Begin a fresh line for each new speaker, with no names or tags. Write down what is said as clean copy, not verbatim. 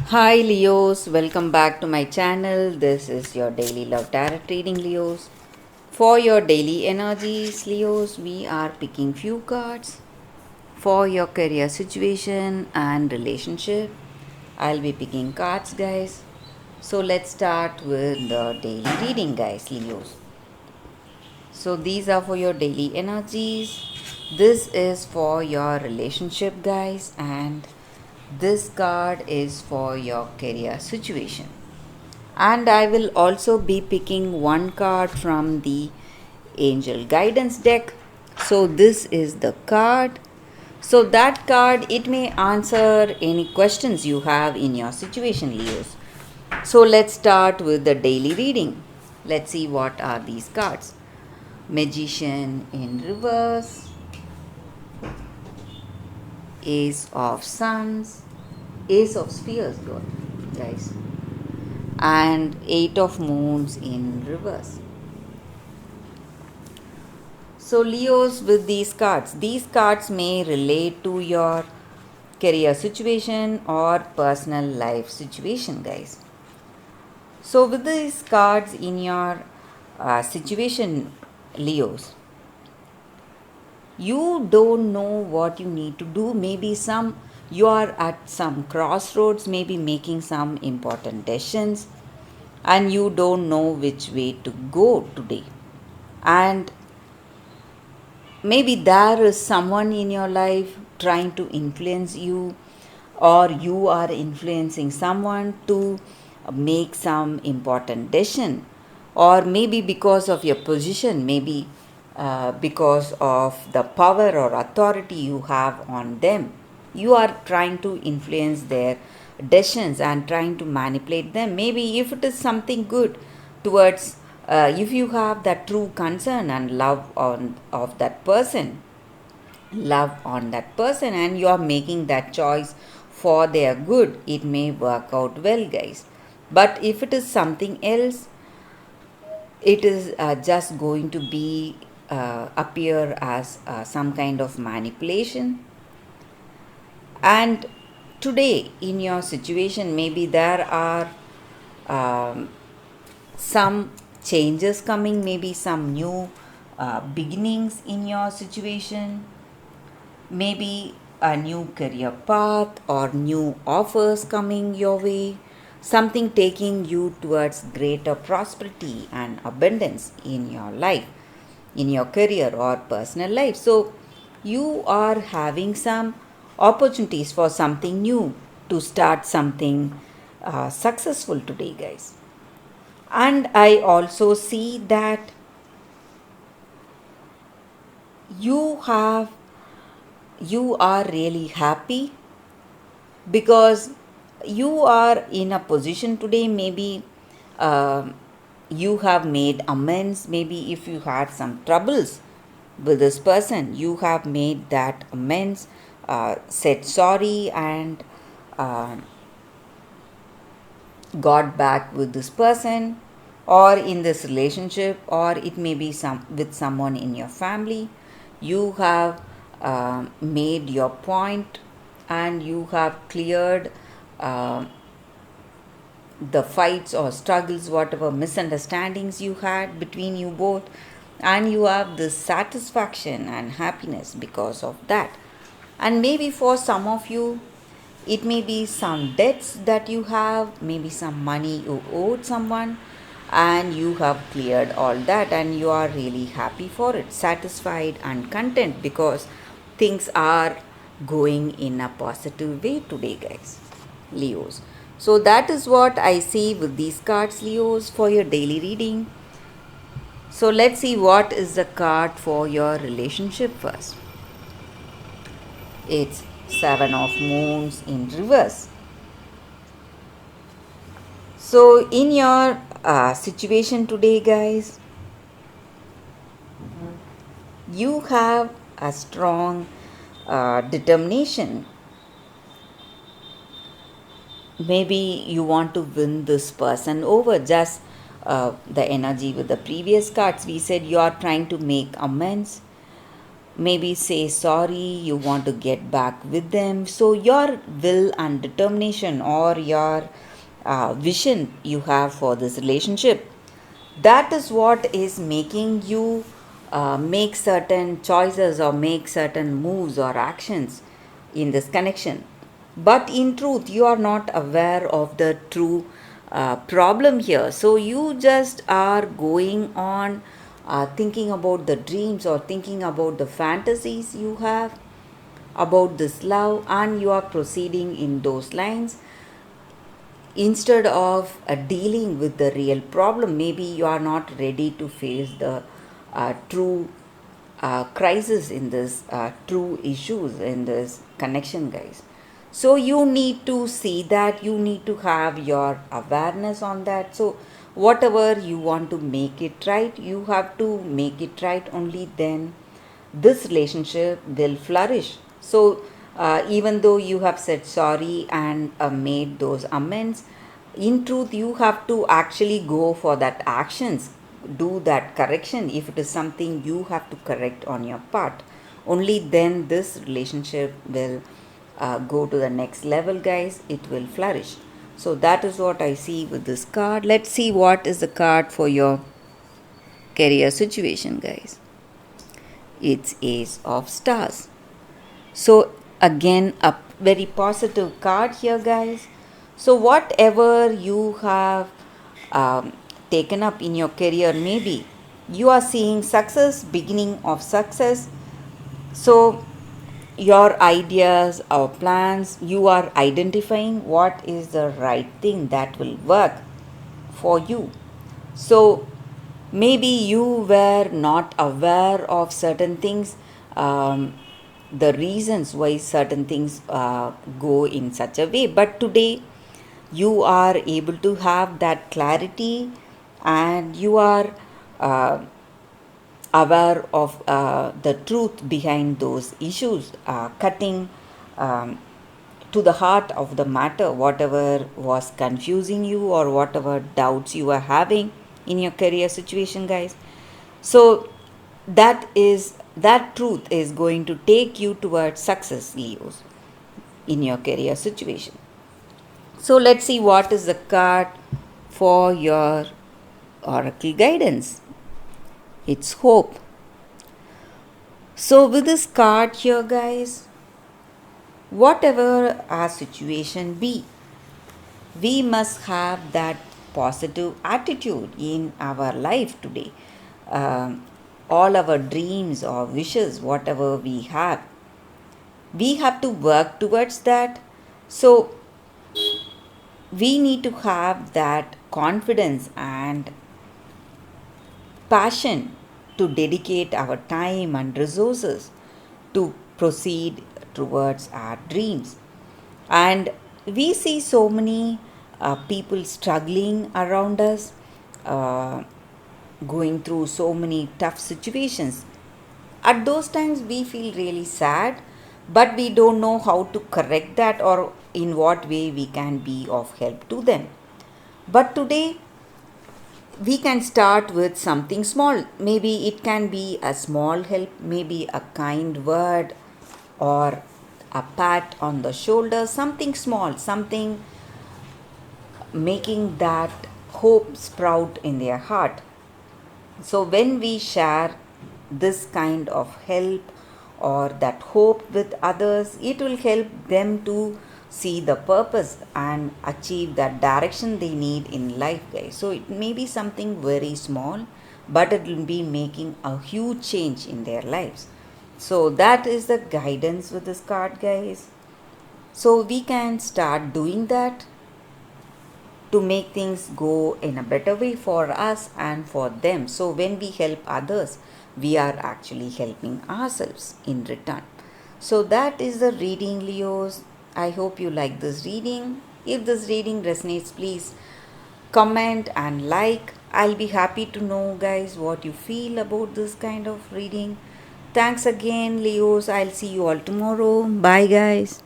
Hi Leos, welcome back to my channel. This is your daily love tarot reading, Leos. For your daily energies, Leos, we are picking few cards for your career situation and relationship. I'll be picking cards, guys. So let's start with the daily reading, guys, Leos. So these are for your daily energies. This is for your relationship, guys, and this card is for your career situation. And I will also be picking one card from the Angel Guidance deck. So this is the card. So that card, it may answer any questions you have in your situation, Leos. So let's start with the daily reading. Let's see what are these cards. Magician in reverse, Ace of Suns, Ace of Spheres, God, guys, and Eight of Moons in reverse. So, Leos, with these cards may relate to your career situation or personal life situation, guys. So, with these cards in your situation, Leos, you don't know what you need to do. Maybe you are at some crossroads, maybe making some important decisions, and you don't know which way to go today. And maybe there is someone in your life trying to influence you, or you are influencing someone to make some important decision, or maybe because of your position, maybe because of the power or authority you have on them, you are trying to influence their decisions and trying to manipulate them. Maybe if it is something good towards, if you have that true concern and love on that person, and you are making that choice for their good, it may work out well, guys. But if it is something else, it is just going to be appear as some kind of manipulation. And today in your situation, maybe there are um, some changes coming, maybe some new beginnings in your situation, maybe a new career path or new offers coming your way, something taking you towards greater prosperity and abundance in your life, in your career or personal life. So you are having some opportunities for something new, to start something successful today, guys. And I also see that you have you are really happy because you are in a position today. Maybe uh, you have made amends. Maybe if you had some troubles with this person, you have made that amends, said sorry, and uh, got back with this person, or in this relationship, or it may be some with someone in your family. You have made your point, and you have cleared uh, the fights or struggles, whatever misunderstandings you had between you both, and you have this satisfaction and happiness because of that. And maybe for some of you, it may be some debts that you have, maybe some money you owed someone, and you have cleared all that, and you are really happy for it, satisfied and content, because things are going in a positive way today, guys, Leos. So that is what I see with these cards, Leos, for your daily reading. So let's see what is the card for your relationship first. It's Seven of Moons in reverse. So in your situation today, guys, you have a strong determination. Maybe you want to win this person over. Just the energy with the previous cards, we said you are trying to make amends, maybe say sorry, you want to get back with them. So your will and determination, or your vision you have for this relationship, that is what is making you make certain choices or make certain moves or actions in this connection. But in truth, you are not aware of the true problem here. So you just are going on thinking about the dreams or thinking about the fantasies you have about this love, and you are proceeding in those lines instead of dealing with the real problem. Maybe you are not ready to face the true crisis in this, true issues in this connection, guys. So you need to see that, you need to have your awareness on that. So whatever you want to make it right, you have to make it right, only then this relationship will flourish. So, even though you have said sorry and made those amends, in truth, you have to actually go for that actions, do that correction. If it is something you have to correct on your part, only then this relationship will go to the next level, guys. It will flourish. So, that is what I see with this card. Let's see what is the card for your career situation, guys. It's Ace of Stars. So, again, a very positive card here, guys. So, whatever you have taken up in your career, maybe you are seeing success, beginning of success. So, your ideas or plans, you are identifying what is the right thing that will work for you. So, maybe you were not aware of certain things, the reasons why certain things go in such a way, but today you are able to have that clarity, and you are uh, aware of the truth behind those issues, cutting um, to the heart of the matter, whatever was confusing you or whatever doubts you are having in your career situation, guys. So that truth is going to take you towards success, Leos, in your career situation. So let's see what is the card for your oracle guidance. It's hope. So with this card here, guys, whatever our situation be, we must have that positive attitude in our life today. All our dreams or wishes, whatever we have to work towards that. So we need to have that confidence and passion to dedicate our time and resources to proceed towards our dreams. And we see so many people struggling around us, uh, going through so many tough situations. At those times, we feel really sad, but we don't know how to correct that or in what way we can be of help to them. But today, we can start with something small. Maybe it can be a small help, maybe a kind word or a pat on the shoulder, something small, something making that hope sprout in their heart. So, when we share this kind of help or that hope with others, it will help them to see the purpose and achieve that direction they need in life, guys. So, it may be something very small, but it will be making a huge change in their lives. So, that is the guidance with this card, guys. So, we can start doing that to make things go in a better way for us and for them. So, when we help others, we are actually helping ourselves in return. So, that is the reading, Leos. I hope you like this reading. If this reading resonates, please comment and like. I'll be happy to know, guys, what you feel about this kind of reading. Thanks again, Leos. I'll see you all tomorrow. Bye, guys.